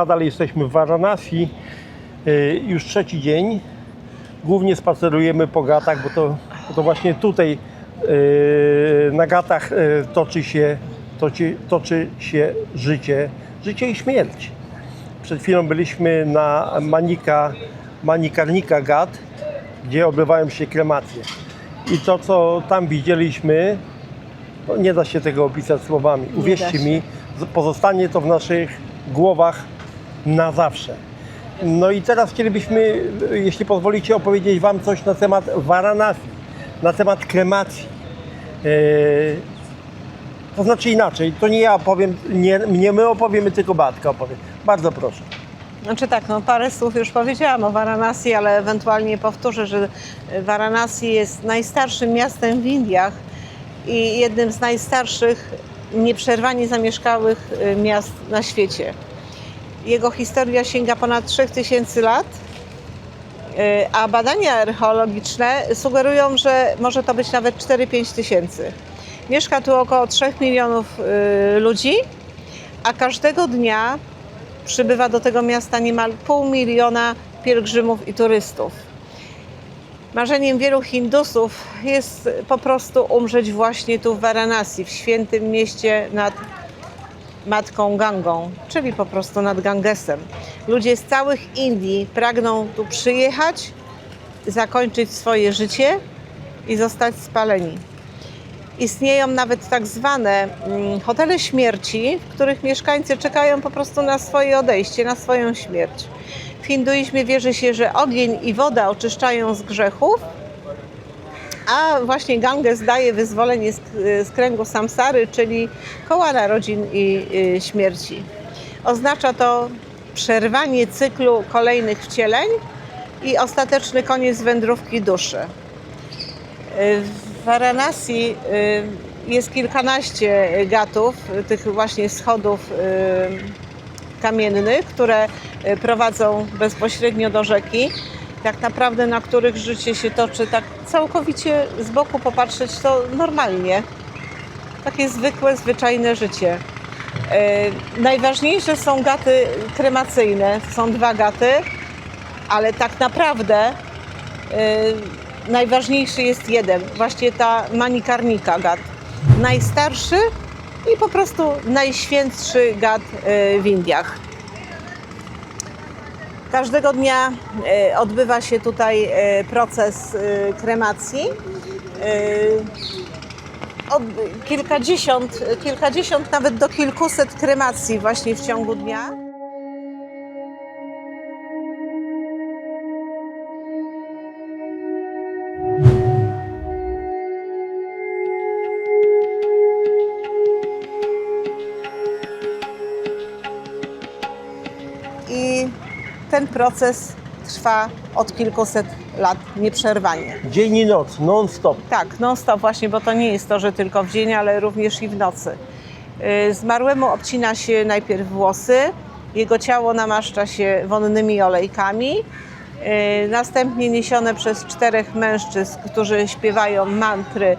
nadal jesteśmy w Varanasi, już trzeci dzień. Głównie spacerujemy po Ghatach, bo to właśnie tutaj na Ghatach toczy się życie i śmierć. Przed chwilą byliśmy na Manikarnika Ghat, gdzie odbywają się kremacje. I to, co tam widzieliśmy, no nie da się tego opisać słowami. Uwierzcie mi, pozostanie to w naszych głowach na zawsze. No i teraz chcielibyśmy, jeśli pozwolicie, opowiedzieć Wam coś na temat Varanasi, na temat kremacji. To znaczy inaczej, to nie ja opowiem, nie my opowiemy, tylko Beatka opowie. Bardzo proszę. Znaczy tak, no parę słów już powiedziałam o Varanasi, ale ewentualnie powtórzę, że Varanasi jest najstarszym miastem w Indiach i jednym z najstarszych nieprzerwanie zamieszkałych miast na świecie. Jego historia sięga ponad 3000 lat, a badania archeologiczne sugerują, że może to być nawet 4-5 tysięcy. Mieszka tu około 3 milionów ludzi, a każdego dnia przybywa do tego miasta niemal 500 000 pielgrzymów i turystów. Marzeniem wielu Hindusów jest po prostu umrzeć właśnie tu w Varanasi, w świętym mieście nad Matką Gangą, czyli po prostu nad Gangesem. Ludzie z całych Indii pragną tu przyjechać, zakończyć swoje życie i zostać spaleni. Istnieją nawet tak zwane hotele śmierci, w których mieszkańcy czekają po prostu na swoje odejście, na swoją śmierć. W hinduizmie wierzy się, że ogień i woda oczyszczają z grzechów, a właśnie Ganges daje wyzwolenie z kręgu samsary, czyli koła narodzin i śmierci. Oznacza to przerwanie cyklu kolejnych wcieleń i ostateczny koniec wędrówki duszy. W Varanasi jest kilkanaście ghatów, tych właśnie schodów kamiennych, które prowadzą bezpośrednio do rzeki. Tak naprawdę na których życie się toczy, tak całkowicie z boku popatrzeć, to normalnie. Takie zwykłe, zwyczajne życie. Najważniejsze są ghaty kremacyjne, są 2 ghaty, ale tak naprawdę najważniejszy jest jeden, właśnie ta Manikarnika Ghat. Najstarszy i po prostu najświętszy ghat w Indiach. Każdego dnia odbywa się tutaj proces kremacji. Kilkadziesiąt, nawet do kilkuset kremacji właśnie w ciągu dnia. I ten proces trwa od kilkuset lat nieprzerwanie. Dzień i noc, non-stop. Tak, non-stop właśnie, bo to nie jest to, że tylko w dzień, ale również i w nocy. Zmarłemu obcina się najpierw włosy, jego ciało namaszcza się wonnymi olejkami, następnie niesione przez 4 mężczyzn, którzy śpiewają mantry,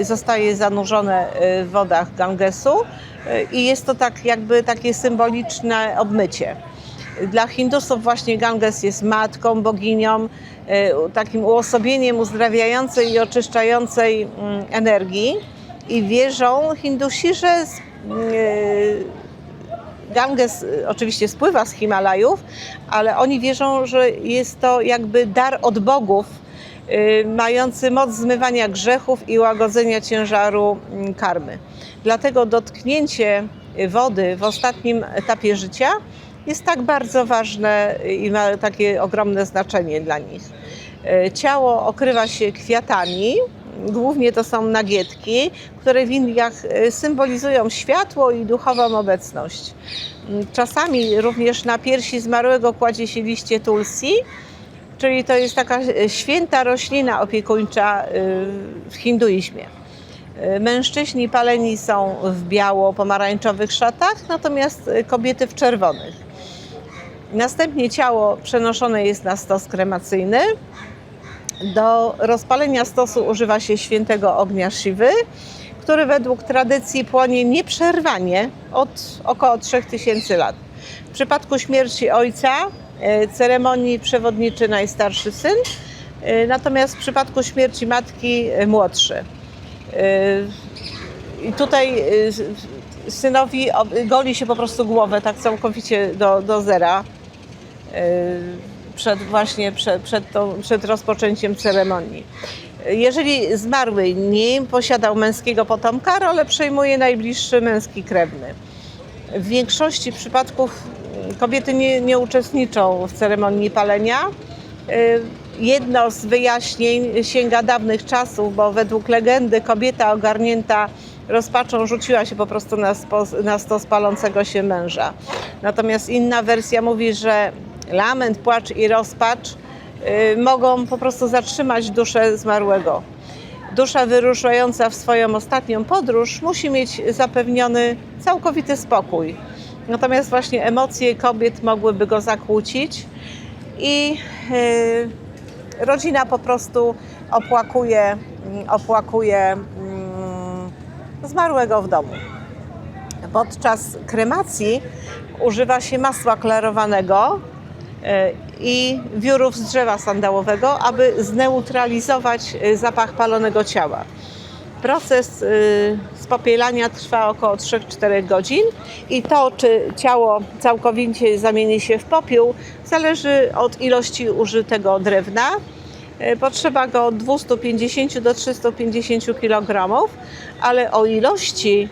zostaje zanurzone w wodach Gangesu i jest to tak jakby takie symboliczne obmycie. Dla Hindusów właśnie Ganges jest matką, boginią, takim uosobieniem uzdrawiającej i oczyszczającej energii i wierzą Hindusi, że Ganges oczywiście spływa z Himalajów, ale oni wierzą, że jest to jakby dar od bogów, mający moc zmywania grzechów i łagodzenia ciężaru karmy. Dlatego dotknięcie wody w ostatnim etapie życia jest tak bardzo ważne i ma takie ogromne znaczenie dla nich. Ciało okrywa się kwiatami, głównie to są nagietki, które w Indiach symbolizują światło i duchową obecność. Czasami również na piersi zmarłego kładzie się liście tulsi, czyli to jest taka święta roślina opiekuńcza w hinduizmie. Mężczyźni paleni są w biało-pomarańczowych szatach, natomiast kobiety w czerwonych. Następnie ciało przenoszone jest na stos kremacyjny. Do rozpalenia stosu używa się świętego ognia Siwy, który według tradycji płonie nieprzerwanie od około 3000 lat. W przypadku śmierci ojca ceremonii przewodniczy najstarszy syn, natomiast w przypadku śmierci matki młodszy. I tutaj synowi goli się po prostu głowę tak całkowicie do zera przed rozpoczęciem ceremonii. Jeżeli zmarły nie posiadał męskiego potomka, rolę przejmuje najbliższy męski krewny. W większości przypadków kobiety nie uczestniczą w ceremonii palenia. Jedno z wyjaśnień sięga dawnych czasów, bo według legendy kobieta ogarnięta rozpaczą rzuciła się po prostu na stos palącego się męża. Natomiast inna wersja mówi, że lament, płacz i rozpacz mogą po prostu zatrzymać duszę zmarłego. Dusza wyruszająca w swoją ostatnią podróż musi mieć zapewniony całkowity spokój. Natomiast właśnie emocje kobiet mogłyby go zakłócić i rodzina po prostu opłakuje zmarłego w domu. Podczas kremacji używa się masła klarowanego i wiórów z drzewa sandałowego, aby zneutralizować zapach palonego ciała. Proces spopielania trwa około 3-4 godzin i to, czy ciało całkowicie zamieni się w popiół, zależy od ilości użytego drewna. Potrzeba go od 250 do 350 kg, ale o ilości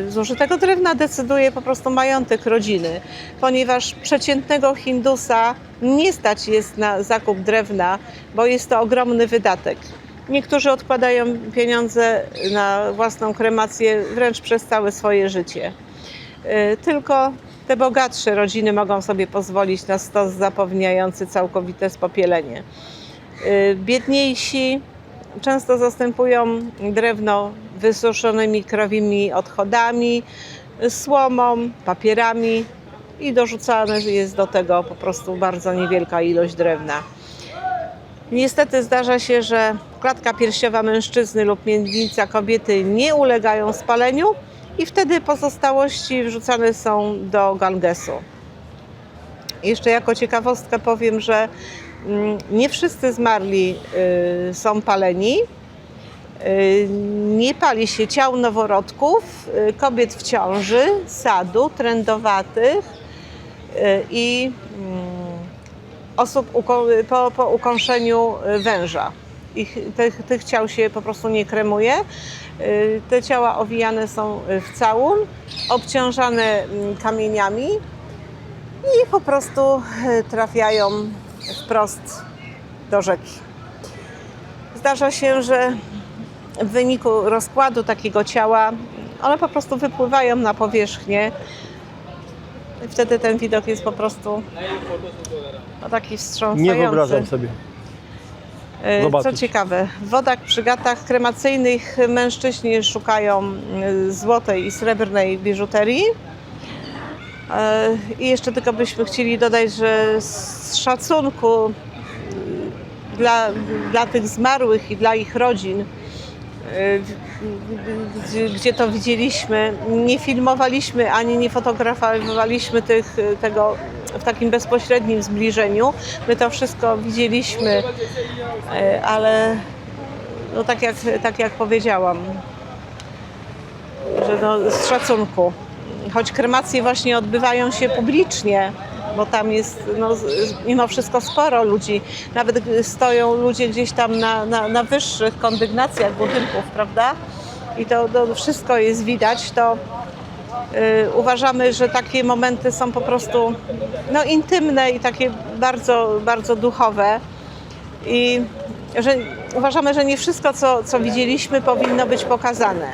zużytego drewna decyduje po prostu majątek rodziny, ponieważ przeciętnego Hindusa nie stać jest na zakup drewna, bo jest to ogromny wydatek. Niektórzy odkładają pieniądze na własną kremację wręcz przez całe swoje życie. Tylko te bogatsze rodziny mogą sobie pozwolić na stos zapewniający całkowite spopielenie. Biedniejsi często zastępują drewno wysuszonymi krowimi odchodami, słomą, papierami i dorzucana jest do tego po prostu bardzo niewielka ilość drewna. Niestety zdarza się, że klatka piersiowa mężczyzny lub miednica kobiety nie ulegają spaleniu i wtedy pozostałości wrzucane są do Gangesu. Jeszcze jako ciekawostkę powiem, że nie wszyscy zmarli są paleni. Nie pali się ciał noworodków, kobiet w ciąży, sadu, trędowatych i osób po ukąszeniu węża. Tych ciał się po prostu nie kremuje. Te ciała owijane są w całun, obciążane kamieniami i po prostu trafiają wprost do rzeki. Zdarza się, że w wyniku rozkładu takiego ciała one po prostu wypływają na powierzchnię. I wtedy ten widok jest po prostu taki wstrząsający. Nie wyobrażam sobie. Co ciekawe, w wodach przy gatach kremacyjnych mężczyźni szukają złotej i srebrnej biżuterii. I jeszcze tylko byśmy chcieli dodać, że z szacunku dla tych zmarłych i dla ich rodzin, gdzie to widzieliśmy, nie filmowaliśmy ani nie fotografowaliśmy tego w takim bezpośrednim zbliżeniu. My to wszystko widzieliśmy, ale no tak jak powiedziałam, że no z szacunku. Choć kremacje właśnie odbywają się publicznie, bo tam jest mimo wszystko sporo ludzi. Nawet stoją ludzie gdzieś tam na wyższych kondygnacjach budynków, prawda? I to wszystko jest widać, to uważamy, że takie momenty są po prostu intymne i takie bardzo, bardzo duchowe. I uważamy, że nie wszystko, co widzieliśmy, powinno być pokazane.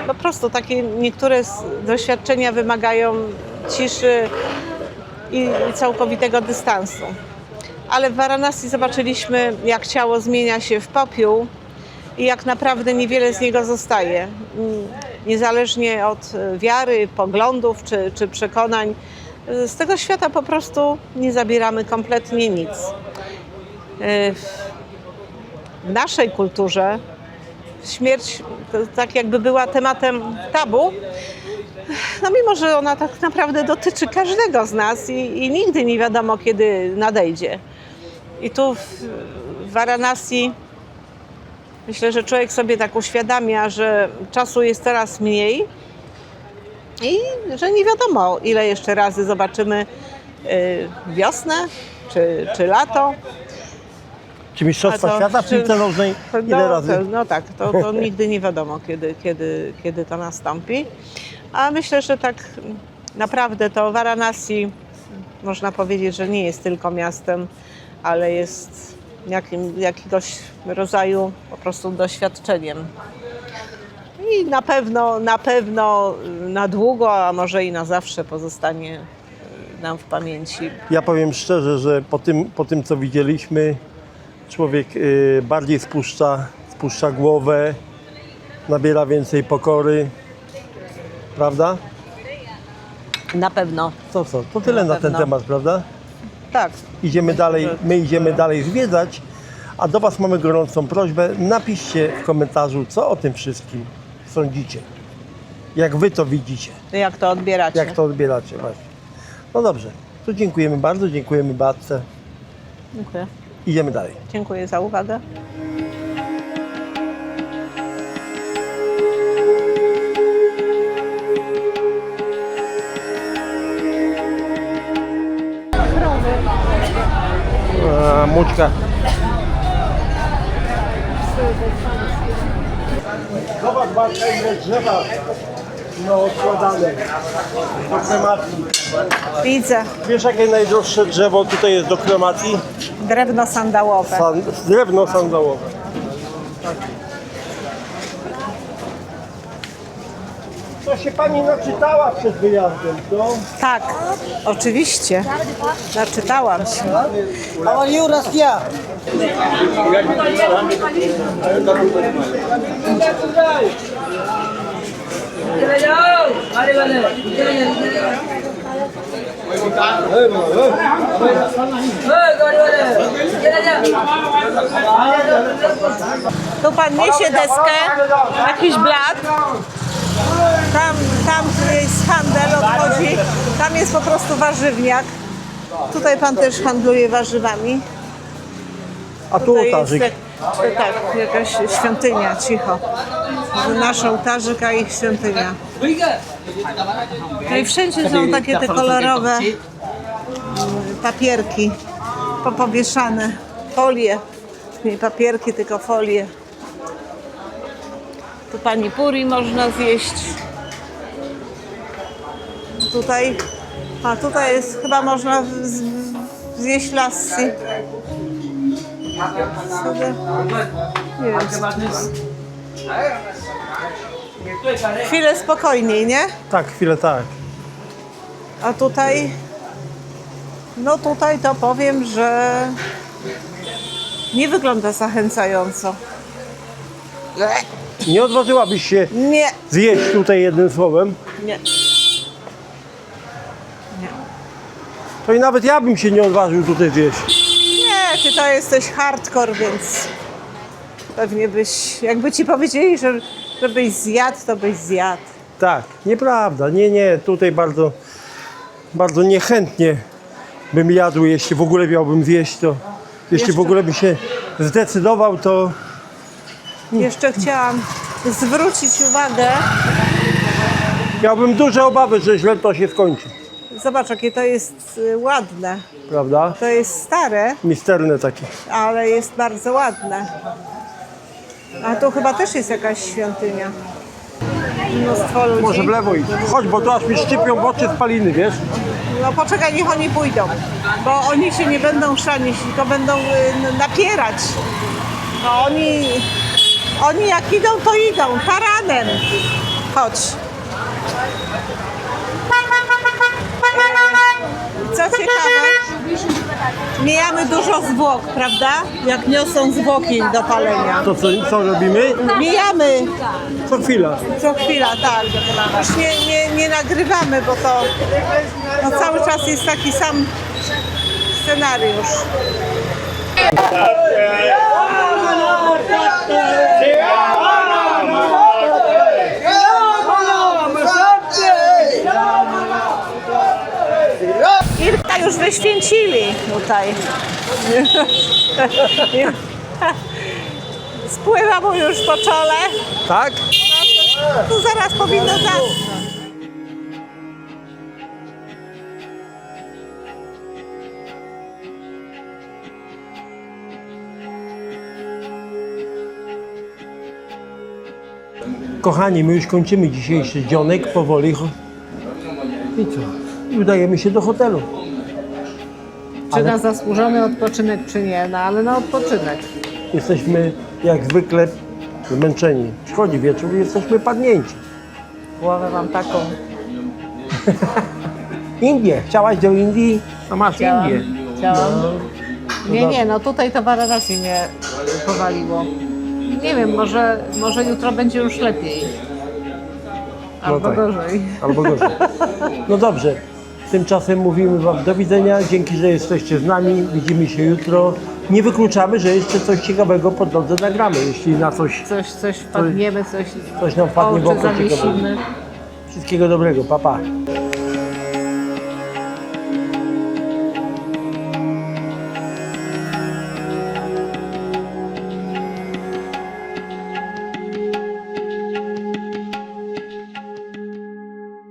Po prostu takie niektóre doświadczenia wymagają ciszy i całkowitego dystansu. Ale w Varanasi zobaczyliśmy, jak ciało zmienia się w popiół i jak naprawdę niewiele z niego zostaje. Niezależnie od wiary, poglądów czy przekonań, z tego świata po prostu nie zabieramy kompletnie nic. W naszej kulturze śmierć tak jakby była tematem tabu, No mimo, że ona tak naprawdę dotyczy każdego z nas i nigdy nie wiadomo, kiedy nadejdzie. I tu w Varanasi myślę, że człowiek sobie tak uświadamia, że czasu jest coraz mniej i że nie wiadomo, ile jeszcze razy zobaczymy wiosnę czy lato. Czy Mistrzostwa Świata w piłce nożnej? Ile razy? No tak, to nigdy nie wiadomo, kiedy to nastąpi. A myślę, że tak naprawdę to Varanasi można powiedzieć, że nie jest tylko miastem, ale jest jakiegoś rodzaju po prostu doświadczeniem. I na pewno na długo, a może i na zawsze pozostanie nam w pamięci. Ja powiem szczerze, że po tym co widzieliśmy, człowiek bardziej spuszcza głowę, nabiera więcej pokory, prawda? Na pewno. To tyle na ten pewno. temat, prawda? Tak. My idziemy dalej zwiedzać, a do Was mamy gorącą prośbę, napiszcie w komentarzu, co o tym wszystkim sądzicie. Jak Wy to widzicie, Jak to odbieracie? jak to odbieracie właśnie. No dobrze, to dziękujemy bardzo, dziękujemy Beatce. Dziękuję. Idziemy dalej. Dziękuję za uwagę. Mućka. Zobacz Bartka, ile drzewa odkładane do kremacji. Widzę. Wiesz, jakie najdroższe drzewo tutaj jest do kremacji? Drewno sandałowe. Drewno sandałowe. To się Pani naczytała przed wyjazdem, co? Tak, oczywiście. Naczytałam się. How are you, Raskia? Tu pan niesie deskę, jakiś blat. Tam jest handel, odchodzi. Tam jest po prostu warzywniak. Tutaj pan też handluje warzywami. A tu Tutaj ołtarzyk. jest, tak, jakaś świątynia, cicho. Nasz ołtarzyk, a ich świątynia. No i wszędzie są takie te kolorowe papierki powieszane. Folie. Nie papierki, tylko folie. Tu pani puri można zjeść. Tutaj jest, chyba można zjeść lassi. Nie wiem, co to jest. Chwilę spokojniej, nie? Tak, chwilę tak. A tutaj, no tutaj to powiem, że nie wygląda zachęcająco. Nie odważyłabyś się Nie, zjeść tutaj jednym słowem? nie. To i nawet ja bym się nie odważył tutaj zjeść. Nie, ty to jesteś hardcore, więc pewnie byś, jakby ci powiedzieli, żebyś zjadł, to byś zjadł. Tak, nieprawda. Nie, tutaj bardzo, bardzo niechętnie bym jadł, jeśli w ogóle miałbym zjeść to. Jeśli w ogóle bym się zdecydował, to Jeszcze chciałam zwrócić uwagę, miałbym duże obawy, że źle to się skończy. zobacz jakie to jest ładne. Prawda? To jest stare, Misterne takie. ale jest bardzo ładne. A tu chyba też jest jakaś świątynia. Mnóstwo ludzi. Może w lewo idź. Chodź, bo to aż mi szczypią w oczy spaliny, wiesz? No poczekaj, niech oni pójdą, bo oni się nie będą szanić, tylko będą napierać. No oni jak idą, to idą, taranem. Chodź. Co ciekawe, mijamy dużo zwłok, prawda? Jak niosą zwłoki do palenia. To co robimy? Mijamy Co chwila. co chwila, tak. Już nie nagrywamy, bo to no, cały czas jest taki sam scenariusz. Irka już wyświęcili tutaj. Spływa mu już po czole. Tak? Tu zaraz powinno zasnąć. Kochani, my już kończymy dzisiejszy dzionek powoli. I co? I udajemy się do hotelu. Czy na zasłużony odpoczynek, czy nie? No ale na odpoczynek. Jesteśmy jak zwykle zmęczeni. Przychodzi wieczór i jesteśmy padnięci. Głowę mam taką. Indie. Chciałaś do Indii? No masz Indię. Chciałam. No, Nie, no tutaj to Varanasi mnie powaliło. Nie wiem, może jutro będzie już lepiej. Albo tak. gorzej. Albo gorzej. No dobrze. Tymczasem mówimy Wam do widzenia. Dzięki, że jesteście z nami. Widzimy się jutro. Nie wykluczamy, że jeszcze coś ciekawego po drodze nagramy. Jeśli na coś Coś wpadniemy, coś nam wpadnie w oczy oko ciekawego. zawiesimy. Wszystkiego dobrego. Pa, pa.